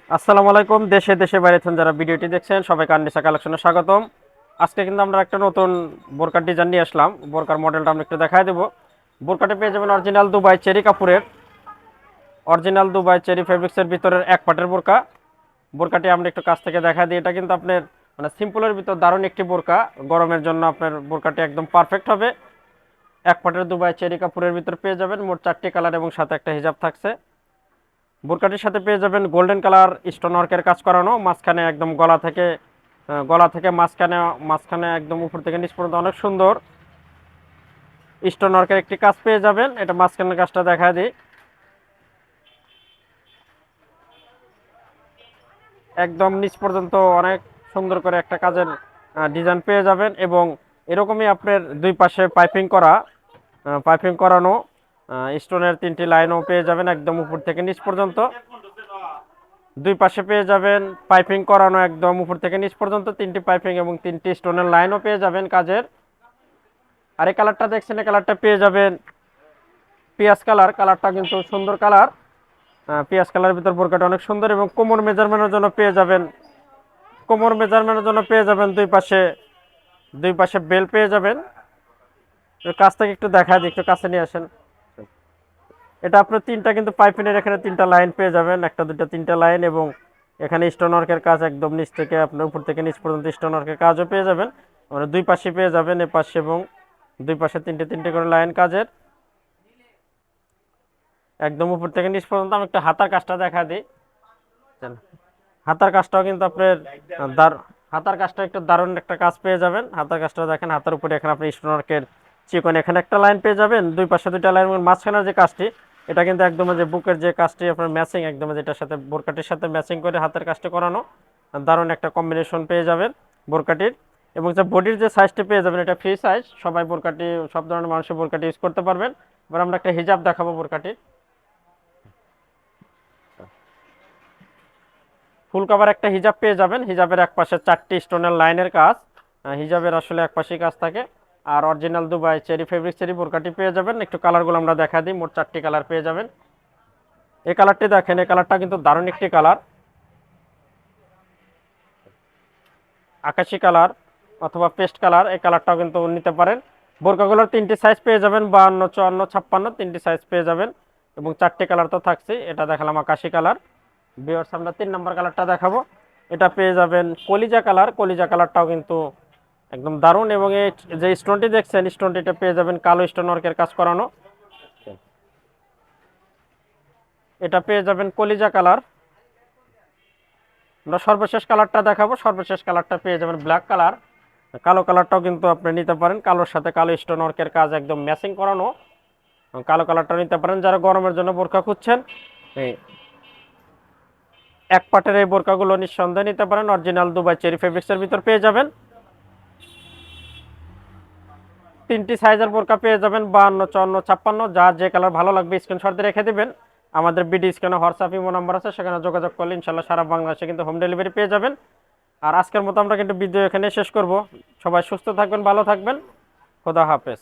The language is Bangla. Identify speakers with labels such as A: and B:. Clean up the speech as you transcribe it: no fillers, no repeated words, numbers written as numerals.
A: আসসালামু আলাইকুম। দেশে দেশে বাইরে থেকে যারা ভিডিওটি দেখছেন সবাইকে আননিসা কালেকশনে স্বাগতম। আজকে কিন্তু আমরা একটা নতুন বোরকার ডিজাইন নিয়ে আসলাম। বোরকার মডেলটা আমরা একটু দেখায় দেবো। বোরকাটি পেয়ে যাবেন অরিজিনাল দুবাই চেরি কাপড়ের, অরিজিনাল দুবাই চেরি ফেব্রিক্সের ভিতরের এক পাটের বোরকা। বোরকাটি আমরা একটু কাছ থেকে দেখা দিই। এটা কিন্তু আপনার মানে সিম্পলের ভিতর দারুণ একটি বোরকা। গরমের জন্য আপনার বোরকাটি একদম পারফেক্ট হবে। এক পাটের দুবাই চেরি কাপড়ের ভিতর পেয়ে যাবেন মোট 4টি কালার এবং সাথে একটা হিজাব থাকছে। বোরকাটির সাথে পেয়ে যাবেন গোল্ডেন কালার স্টোন ওয়ার্কের কাজ করানো, মাঝখানে একদম গলা থেকে মাঝখানে মাঝখানে একদম উপর থেকে নিচ পর্যন্ত অনেক সুন্দর স্টোন ওয়ার্কের একটি কাজ পেয়ে যাবেন। এটা মাঝখানের কাজটা দেখা দিই। একদম নিচ পর্যন্ত অনেক সুন্দর করে একটা কাজের ডিজাইন পেয়ে যাবেন এবং এরকমই আপনার দুই পাশে পাইপিং করানো স্টোনের 3টি লাইনও পেয়ে যাবেন একদম উপর থেকে নিচ পর্যন্ত। দুই পাশে পেয়ে যাবেন পাইপিং করানো একদম উপর থেকে নিচ পর্যন্ত 3টি পাইপিং এবং 3টি স্টোনের লাইনও পেয়ে যাবেন কাজের। আর এই কালারটা দেখছেন, এই কালারটা পেয়ে যাবেন পিয়াজ কালার। কালারটা কিন্তু সুন্দর কালার। পিয়াজ কালারের ভিতর বোরকাটা অনেক সুন্দর এবং কোমর মেজারমেন্টের জন্য পেয়ে যাবেন দুই পাশে বেল পেয়ে যাবেন। কাছ থেকে একটু দেখা দিই, একটু কাছে নিয়ে আসেন। এটা আপনার তিনটা কিন্তু পাইপিনের এখানে 3টা লাইন পেয়ে যাবেন, একটা দুটো 3টা লাইন এবং এখানে স্টোন ওয়ার্কের কাজ একদম নিচ থেকে আপনার উপর থেকে নিচ পর্যন্ত স্টোন ওয়ার্কের কাজও পেয়ে যাবেন। মানে দুই পাশে পেয়ে যাবেন, এ পাশে এবং দুই পাশে 3টে 3টে করে লাইন কাজের একদম উপর থেকে নিচ পর্যন্ত। আমি একটা হাতার কাজটা দেখা দিই। হাতার কাজটাও কিন্তু আপনার দার হাতার কাজটা একটু দারুণ একটা কাজ পেয়ে যাবেন। হাতার কাজটা দেখেন, হাতার উপরে এখানে আপনি স্টোন ওয়ার্কের চিকন এখানে একটা লাইন পেয়ে যাবেন, দুই পাশে 2টা লাইন মাঝখানের যে কাজটি এটা কিন্তু একদম যে বুকের যে কাজটি আপনার ম্যাচিং একদম যেটার সাথে বোরকাটির সাথে ম্যাচিং করে হাতের কাজটা করানো দারুণ একটা কম্বিনেশন পেয়ে যাবেন বোরকাটির। এবং যে বডির যে সাইজটি পেয়ে যাবেন এটা ফ্রি সাইজ, সব ধরনের মানুষের বোরকাটি ইউজ করতে পারবেন। এবার আমরা একটা হিজাব দেখাবো বোরকাটির। ফুল কভার একটা হিজাব পেয়ে যাবেন, হিজাবের এক পাশে 4টি স্টোনের লাইনের কাজ। হিজাবের আসলে এক পাশেই কাজ থাকে। আর original Dubai cherry fabric cherry বোরকাটি পেয়ে যাবেন। একটু কালারগুলো আমরা দেখা দিই, মোট 4টি কালার পেয়ে যাবেন। এই কালারটি দেখেন, এই কালারটা কিন্তু দারুণ একটি কালার, আকাশি কালার অথবা পেস্ট কালার। এই কালারটাও কিন্তু নিতে পারেন। বোরকাগুলোর 3টি সাইজ পেয়ে যাবেন, 52, 54, 56, 3টি সাইজ পেয়ে যাবেন এবং 4টি কালার তো থাকছে। এটা দেখালাম আকাশি কালার। ভিউয়ার্স, আমরা 3 নম্বর কালারটা দেখাবো। এটা পেয়ে যাবেন কলিজা কালার। কলিজা কালারটাও কিন্তু একদম দারুণ এবং এই যে স্টোনটি দেখছেন স্টোনটিটা পেয়ে যাবেন কালো স্টোন ওয়ার্কের কাজ করানো। এটা পেয়ে যাবেন কলিজা কালার। আমরা সর্বশেষ কালারটা দেখাবো। সর্বশেষ কালারটা পেয়ে যাবেন ব্ল্যাক কালার। কালো কালারটাও কিন্তু আপনি নিতে পারেন, কালোর সাথে কালো স্টোন ওয়ার্কের কাজ একদম ম্যাচিং করানো। কালো কালারটা নিতে পারেন যারা গরমের জন্য বোরকা খুঁজছেন। এই এক পাটের এই বোরকাগুলো নিঃসন্দেহে নিতে পারেন। অরিজিনাল দুবাই চেরি ফেব্রিক্সের ভিতর পেয়ে যাবেন। 3টি সাইজের বোরকা পেয়ে যাবেন, 52, 54, 56। যার যে কালার ভালো লাগবে স্ক্রিনশট দিয়ে রেখে দিবেন। আমাদের বিডি স্ক্রিনে হোয়াটসঅ্যাপ ইমো নাম্বার আছে, সেখানে যোগাযোগ করলে ইনশাল্লাহ সারা বাংলাদেশে কিন্তু হোম ডেলিভারি পেয়ে যাবেন। আর আজকের মতো আমরা কিন্তু ভিডিও এখানে শেষ করব। সবাই সুস্থ থাকবেন, ভালো থাকবেন। খোদা হাফেজ।